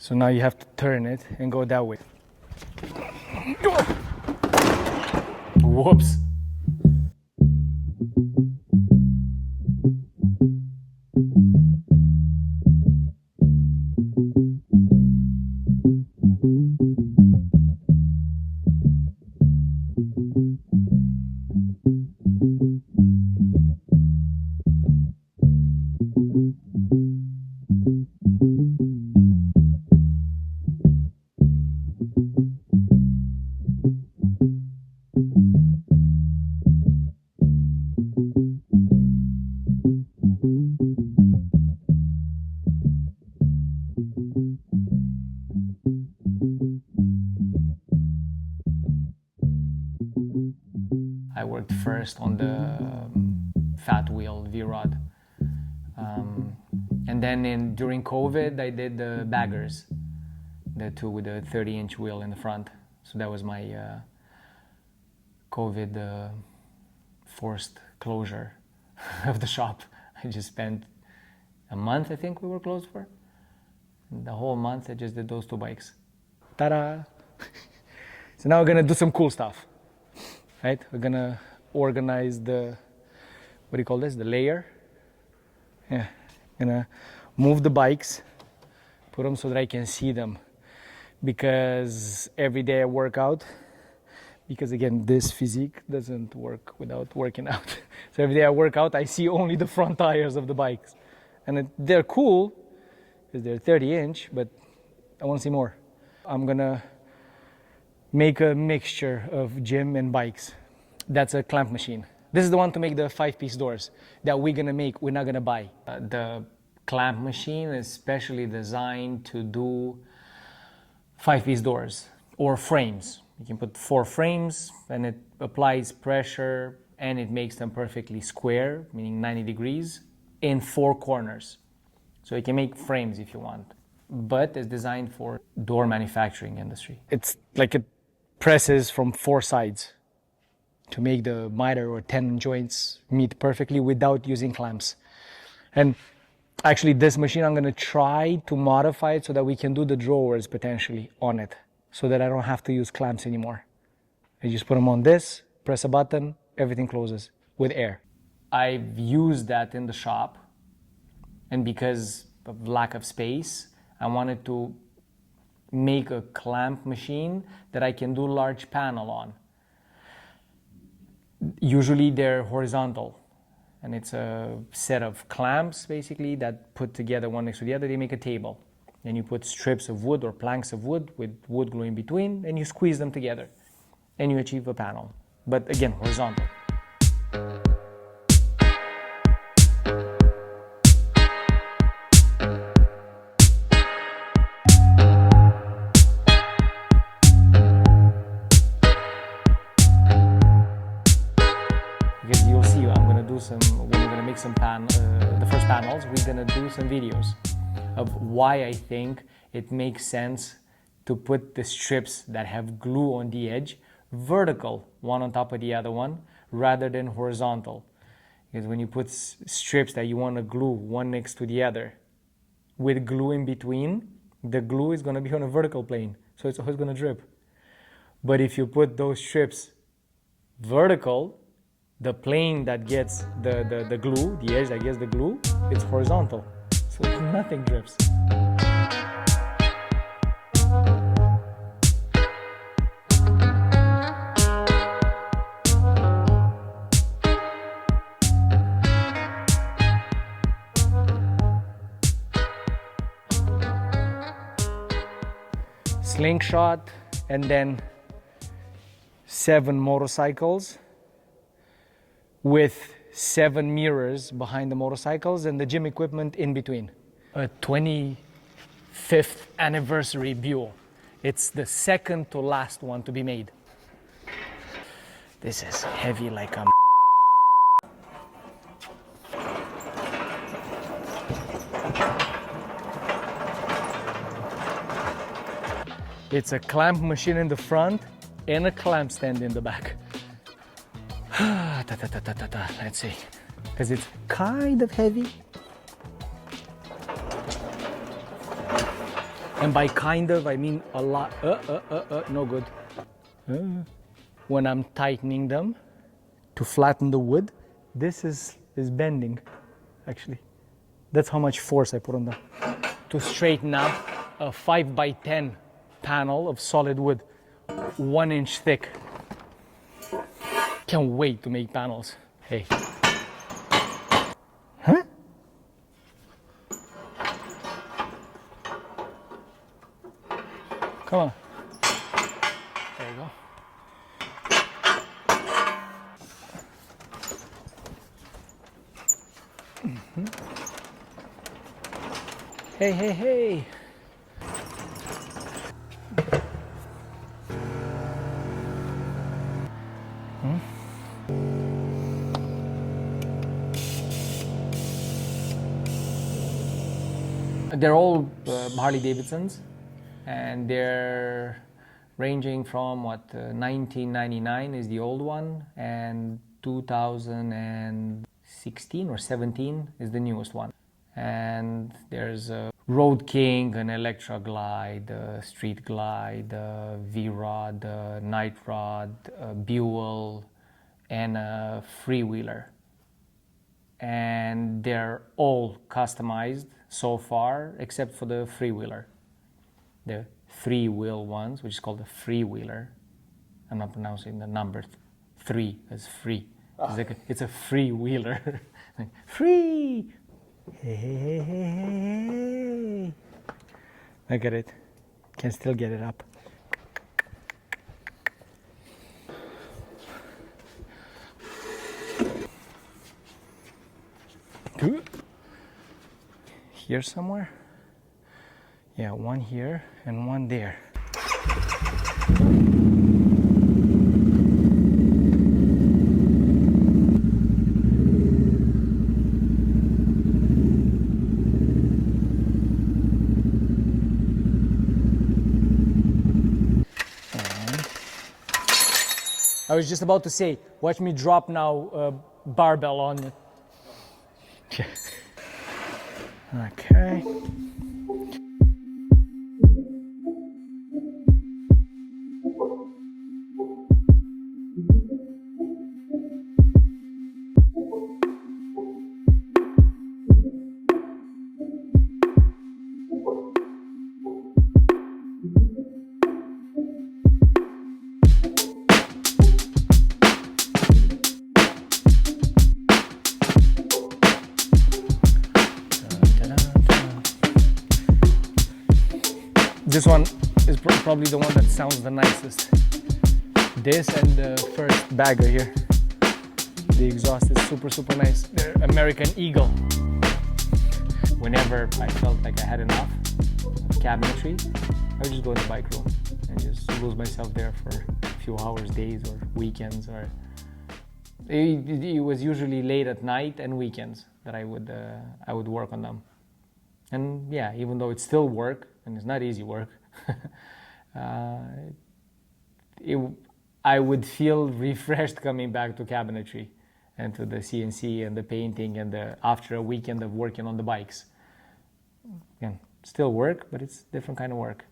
So now you have to turn it and go that way. Whoops. I worked first on the fat wheel V-rod. And then during COVID, I did the baggers, the two with the 30-inch wheel in the front. So that was my COVID forced closure of the shop. I just spent a month, I think we were closed for. And the whole month I just did those two bikes. Ta-da! So now we're gonna do some cool stuff, right? We're gonna organize the, what do you call this? The layer. Yeah, gonna move the bikes, put them so that I can see them. Because every day I work out, because again, this physique doesn't work without working out. So every day I work out, I see only the front tires of the bikes. And they're cool, because they're 30-inch, but I want to see more. I'm gonna make a mixture of gym and bikes. That's a clamp machine. This is the one to make the 5-piece doors that we're gonna make, we're not gonna buy. The clamp machine is specially designed to do 5-piece doors or frames. You can put 4 frames and it applies pressure and it makes them perfectly square, meaning 90 degrees, in 4 corners. So you can make frames if you want, but it's designed for door manufacturing industry. It's like it presses from 4 sides to make the miter or tenon joints meet perfectly without using clamps. And actually this machine, I'm gonna try to modify it so that we can do the drawers potentially on it, so that I don't have to use clamps anymore. I just put them on this, press a button, everything closes with air. I've used that in the shop, and because of lack of space, I wanted to make a clamp machine that I can do large panel on. Usually they're horizontal, and it's a set of clamps basically that put together one next to the other. They make a table. Then you put strips of wood or planks of wood with wood glue in between, and you squeeze them together, and you achieve a panel. But again, horizontal. Because you'll see, I'm gonna do some, when we're gonna make some the first panels, we're gonna do some videos of why I think it makes sense to put the strips that have glue on the edge vertical, one on top of the other one, rather than horizontal. Because when you put strips that you want to glue one next to the other with glue in between, the glue is going to be on a vertical plane, so it's always going to drip. But if you put those strips vertical, the plane that gets the glue, the edge that gets the glue, it's horizontal. So nothing drips. Slingshot, and then 7 motorcycles with 7 mirrors behind the motorcycles and the gym equipment in between. A 25th anniversary Buell. It's the second to last one to be made. This is heavy like a It's a clamp machine in the front and a clamp stand in the back. Let's see, because it's kind of heavy. And by kind of, I mean a lot. No good. When I'm tightening them to flatten the wood, this is bending, actually. That's how much force I put on them. To straighten up a 5x10 panel of solid wood, 1 inch thick. Can't wait to make panels. Hey. Huh? Come on. There you go. Hey, hey, hey. They're all Harley-Davidsons, and they're ranging from 1999 is the old one, and 2016 or 17 is the newest one. And there's a Road King, an Electra Glide, a Street Glide, a V-Rod, a Night Rod, a Buell, and a Freewheeler. And they're all customized so far, except for the Freewheeler. The 3-wheel ones, which is called a Freewheeler. I'm not pronouncing the number 3 as free. It's a Freewheeler. Free! Hey, hey, hey, hey, hey. Look at it. Can still get it up. Here somewhere? Yeah, one here and one there. I was just about to say, watch me drop now a barbell on it. Okay. This one is probably the one that sounds the nicest. This and the first bagger here. The exhaust is super, super nice. They're American Eagle. Whenever I felt like I had enough of cabinetry, I would just go in the bike room and just lose myself there for a few hours, days, or weekends. Or it was usually late at night and weekends that I would work on them. And yeah, even though it's still work, and it's not easy work, I would feel refreshed coming back to cabinetry and to the CNC and the painting and after a weekend of working on the bikes. Again, still work, but it's different kind of work.